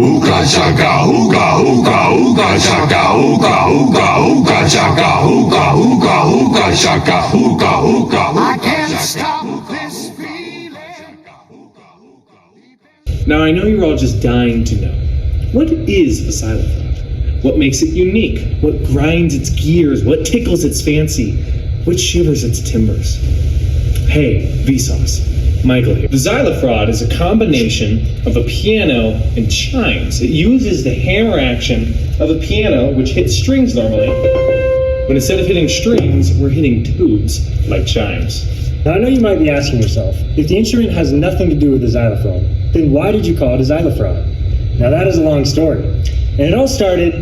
Ooga chaka, ooga, ooga, ooga chaka, ooga, ooga, ooga chaka, ooga, ooga, ooga chaka, ooga, ooga, ooga. I can't stop this feeling. Now I know you're all just dying to know. What is a Xylofraud? What makes it unique? What grinds its gears? What tickles its fancy? What shivers its timbers? Hey, Vsauce. Michael here. The Xylofraud is a combination of a piano and chimes. It uses the hammer action of a piano, which hits strings normally, when instead of hitting strings, we're hitting tubes like chimes. Now I know you might be asking yourself, if the instrument has nothing to do with the Xylofraud, then why did you call it a Xylofraud? Now that is a long story. And it all started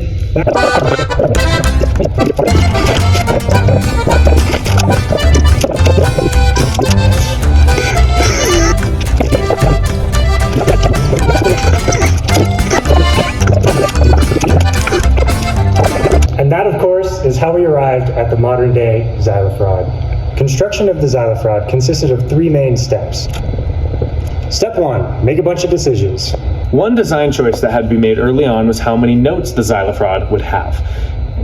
And that, of course, is how we arrived at the modern-day Xylofraud. Construction of the Xylofraud consisted of 3 main steps. Step 1, make a bunch of decisions. One design choice that had to be made early on was how many notes the Xylofraud would have.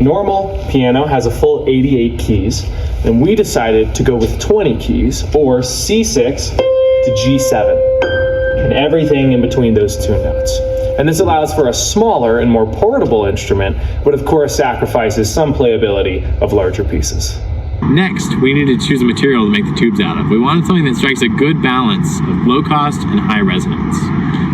Normal piano has a full 88 keys, and we decided to go with 20 keys, or C6 to G7, and everything in between those 2 notes. And this allows for a smaller and more portable instrument, but of course sacrifices some playability of larger pieces. Next, we needed to choose a material to make the tubes out of. We wanted something that strikes a good balance of low cost and high resonance.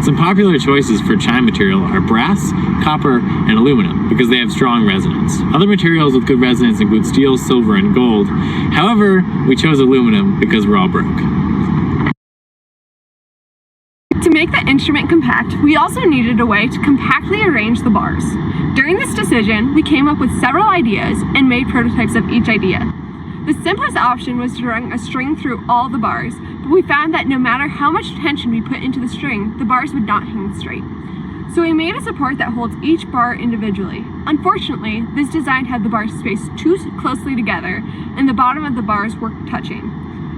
Some popular choices for chime material are brass, copper, and aluminum because they have strong resonance. Other materials with good resonance include steel, silver, and gold. However, we chose aluminum because we're all broke. To make the instrument compact, we also needed a way to compactly arrange the bars. During this decision, we came up with several ideas and made prototypes of each idea. The simplest option was to run a string through all the bars, but we found that no matter how much tension we put into the string, the bars would not hang straight. So we made a support that holds each bar individually. Unfortunately, this design had the bars spaced too closely together, and the bottom of the bars were touching.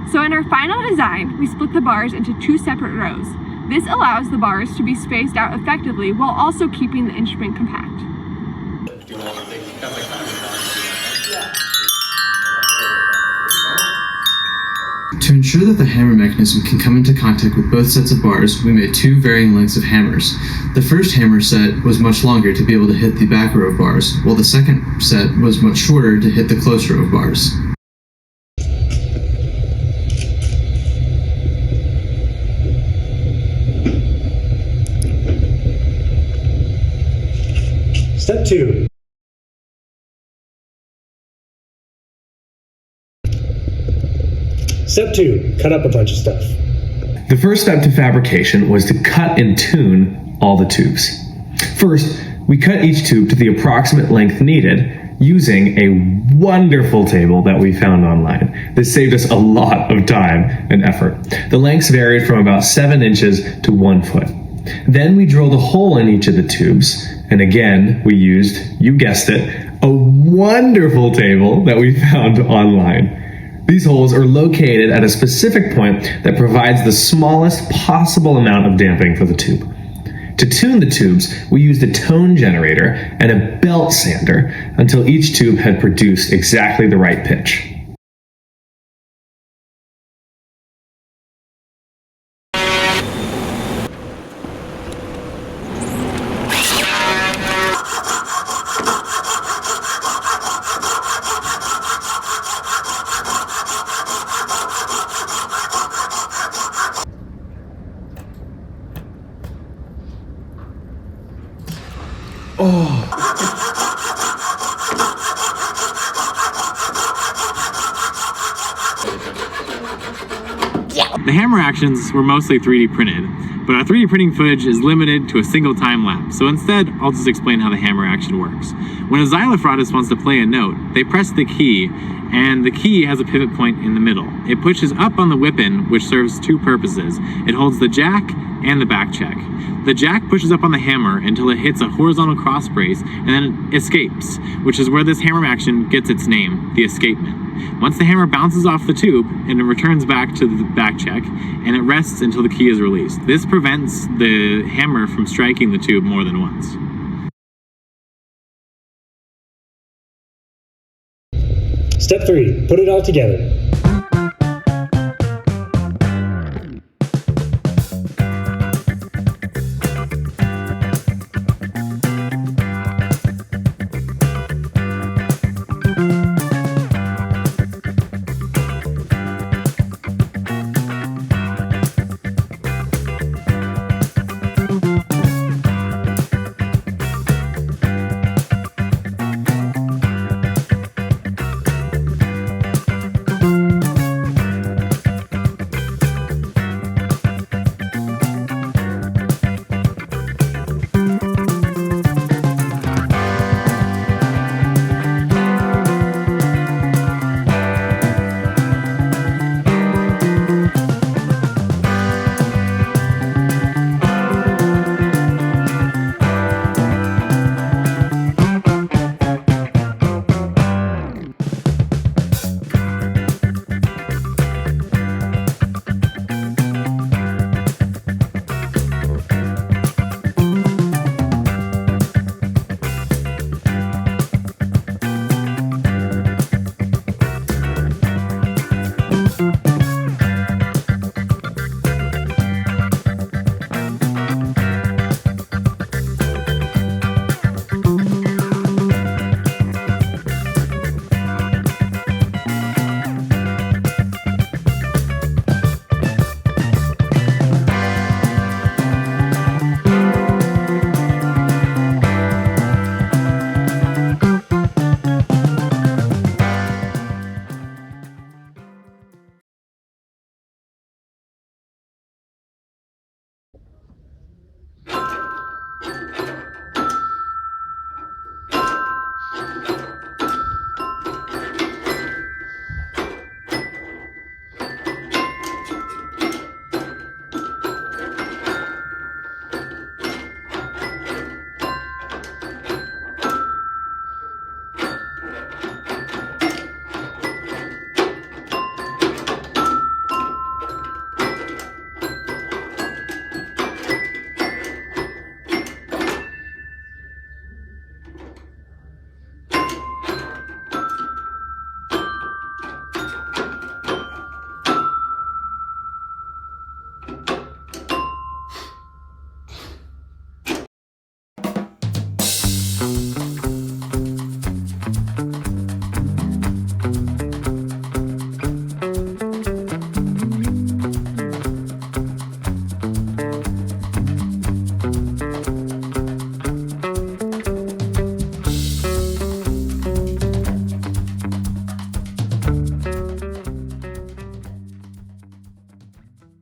So in our final design, we split the bars into 2 separate rows. This allows the bars to be spaced out effectively while also keeping the instrument compact. To ensure that the hammer mechanism can come into contact with both sets of bars, we made 2 varying lengths of hammers. The first hammer set was much longer to be able to hit the back row of bars, while the second set was much shorter to hit the close row of bars. Step 2. Step 2, cut up a bunch of stuff. The first step to fabrication was to cut and tune all the tubes. First, we cut each tube to the approximate length needed using a wonderful table that we found online. This saved us a lot of time and effort. The lengths varied from about 7 inches to 1 foot. Then we drilled a hole in each of the tubes, and again, we used, you guessed it, a wonderful table that we found online. These holes are located at a specific point that provides the smallest possible amount of damping for the tube. To tune the tubes, we used a tone generator and a belt sander until each tube had produced exactly the right pitch. The hammer actions were mostly 3D printed, but our 3D printing footage is limited to a single time lapse, so instead I'll just explain how the hammer action works. When a xylofraudist wants to play a note, they press the key, and the key has a pivot point in the middle. It pushes up on the whip-in, which serves 2 purposes. It holds the jack and the back check. The jack pushes up on the hammer until it hits a horizontal cross brace and then escapes, which is where this hammer action gets its name, the escapement. Once the hammer bounces off the tube and it returns back to the back check, and it rests until the key is released. This prevents the hammer from striking the tube more than once. Step 3. Put it all together.